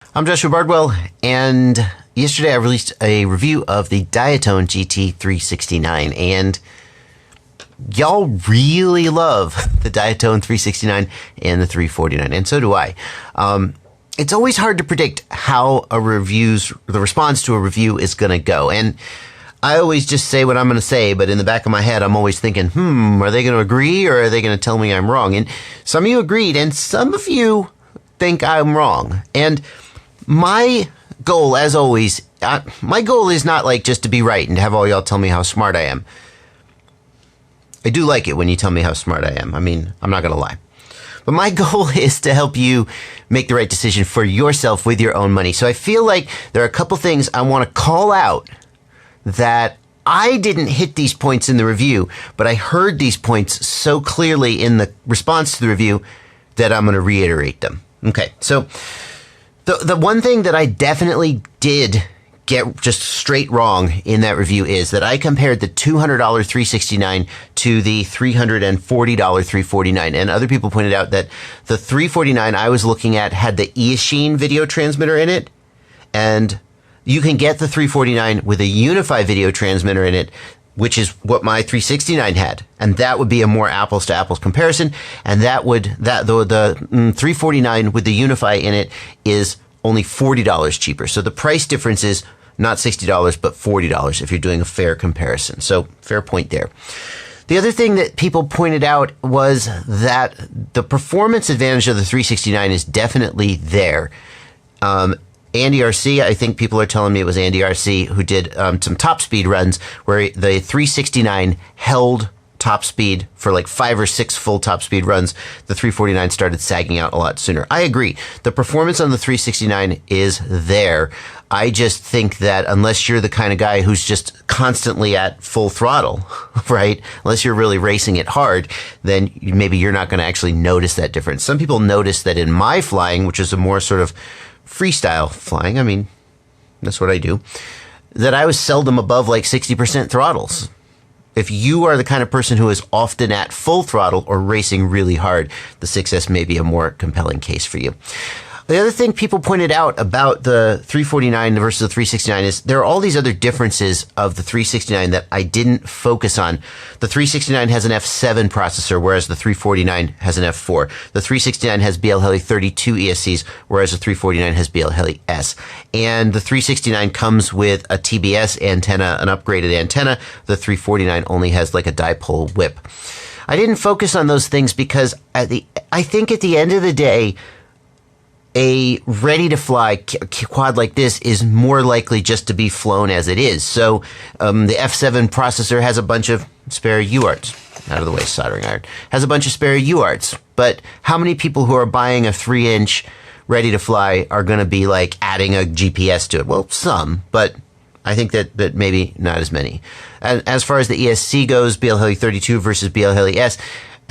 I'm Joshua Bardwell, and yesterday I released a review of the Diatone GT369, and y'all really love the Diatone 369 and the 349, and so do I. It's always hard to predict how the response to a review is going to go, and I always just say what I'm going to say, but in the back of my head, I'm always thinking, are they going to agree, or are they going to tell me I'm wrong? And some of you agreed, and some of you think I'm wrong, and my goal, as always, my goal is not like just to be right and to have all y'all tell me how smart I am. I do like it when you tell me how smart I am. I mean, I'm not going to lie. But my goal is to help you make the right decision for yourself with your own money. So I feel like there are a couple things I want to call out that I didn't hit these points in the review, but I heard these points so clearly in the response to the review that I'm going to reiterate them. Okay, so the one thing that I definitely did get just straight wrong in that review is that I compared the $200 369 to the $340 349. And other people pointed out that the 349 I was looking at had the eSheen video transmitter in it. And you can get the 349 with a Unify video transmitter in it, which is what my 369 had. And that would be a more apples to apples comparison. And the 349 with the Unify in it is only $40 cheaper. So the price difference is not $60, but $40 if you're doing a fair comparison. So fair point there. The other thing that people pointed out was that the performance advantage of the 369 is definitely there. Andy RC, I think people are telling me it was Andy RC who did some top speed runs where the 369 held top speed for like 5 or 6 full top speed runs. The 349 started sagging out a lot sooner. I agree. The performance on the 369 is there. I just think that unless you're the kind of guy who's just constantly at full throttle, right? Unless you're really racing it hard, then maybe you're not going to actually notice that difference. Some people notice that in my flying, which is a more sort of freestyle flying, I mean, that's what I do, that I was seldom above like 60% throttles. If you are the kind of person who is often at full throttle or racing really hard, the 6S may be a more compelling case for you. The other thing people pointed out about the 349 versus the 369 is there are all these other differences of the 369 that I didn't focus on. The 369 has an F7 processor, whereas the 349 has an F4. The 369 has BL Heli 32 ESCs, whereas the 349 has BL Heli S. And the 369 comes with a TBS antenna, an upgraded antenna. The 349 only has like a dipole whip. I didn't focus on those things because I think at the end of the day, a ready-to-fly quad like this is more likely just to be flown as it is. So the F7 processor has a bunch of spare UARTs. Out of the way, soldering iron. Has a bunch of spare UARTs. But how many people who are buying a 3-inch ready-to-fly are going to be like adding a GPS to it? Well, some, but I think that maybe not as many. And as far as the ESC goes, BL Heli 32 versus BL Heli S,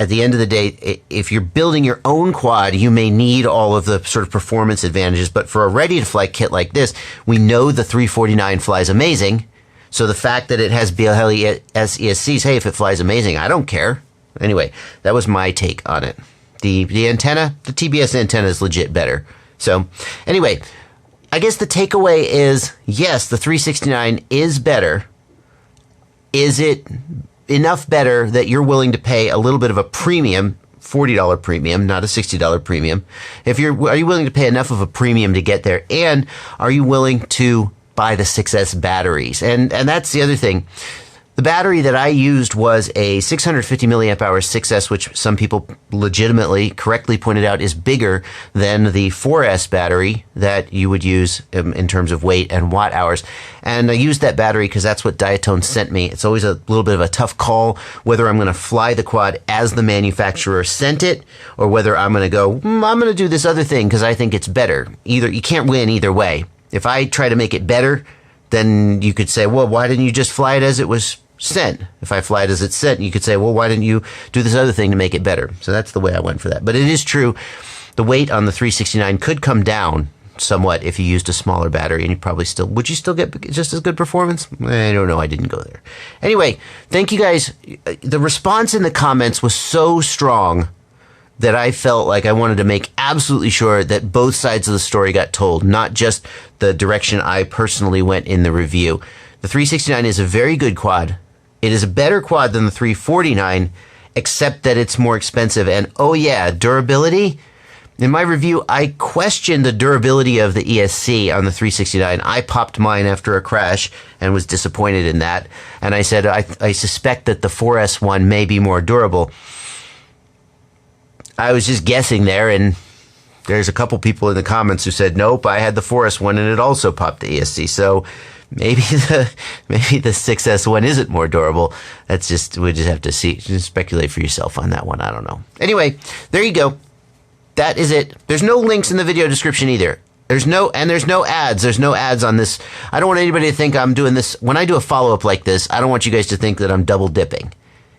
at the end of the day, if you're building your own quad, you may need all of the sort of performance advantages. But for a ready-to-fly kit like this, we know the 349 flies amazing. So the fact that it has BL Heli S ESCs, hey, if it flies amazing, I don't care. Anyway, that was my take on it. The antenna, the TBS antenna is legit better. So anyway, I guess the takeaway is, yes, the 369 is better. Is it enough better that you're willing to pay a little bit of a premium, $40 premium, not a $60 premium? Are you willing to pay enough of a premium to get there? And are you willing to buy the 6S batteries? And that's the other thing. The battery that I used was a 650 milliamp hour 6S, which some people legitimately, correctly pointed out is bigger than the 4S battery that you would use in terms of weight and watt hours. And I used that battery because that's what Diatone sent me. It's always a little bit of a tough call whether I'm going to fly the quad as the manufacturer sent it or whether I'm going to go, I'm going to do this other thing because I think it's better. You can't win either way. If I try to make it better, then you could say, well, why didn't you just fly it as it was sent? If I fly it as it's sent, you could say, well, why didn't you do this other thing to make it better? So that's the way I went for that. But it is true, the weight on the 369 could come down somewhat if you used a smaller battery, and would you still get just as good performance? I don't know. I didn't go there. Anyway, thank you guys. The response in the comments was so strong that I felt like I wanted to make absolutely sure that both sides of the story got told, not just the direction I personally went in the review. The 369 is a very good quad. It is a better quad than the 349, except that it's more expensive. And oh yeah, durability. In my review, I questioned the durability of the ESC on the 369. I popped mine after a crash and was disappointed in that. And I said, I suspect that the 4S one may be more durable. I was just guessing there, and there's a couple people in the comments who said, nope, I had the 4S one and it also popped the ESC. So maybe the 6S one isn't more durable. We just have to see, just speculate for yourself on that one. I don't know. Anyway, there you go. That is it. There's no links in the video description either. There's no ads. There's no ads on this. I don't want anybody to think I'm doing this. When I do a follow-up like this, I don't want you guys to think that I'm double dipping.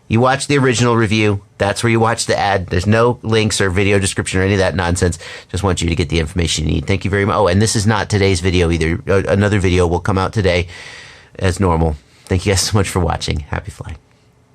You watch the original review. That's where you watch the ad. There's no links or video description or any of that nonsense. Just want you to get the information you need. Thank you very much. Oh, and this is not today's video either. Another video will come out today as normal. Thank you guys so much for watching. Happy flying.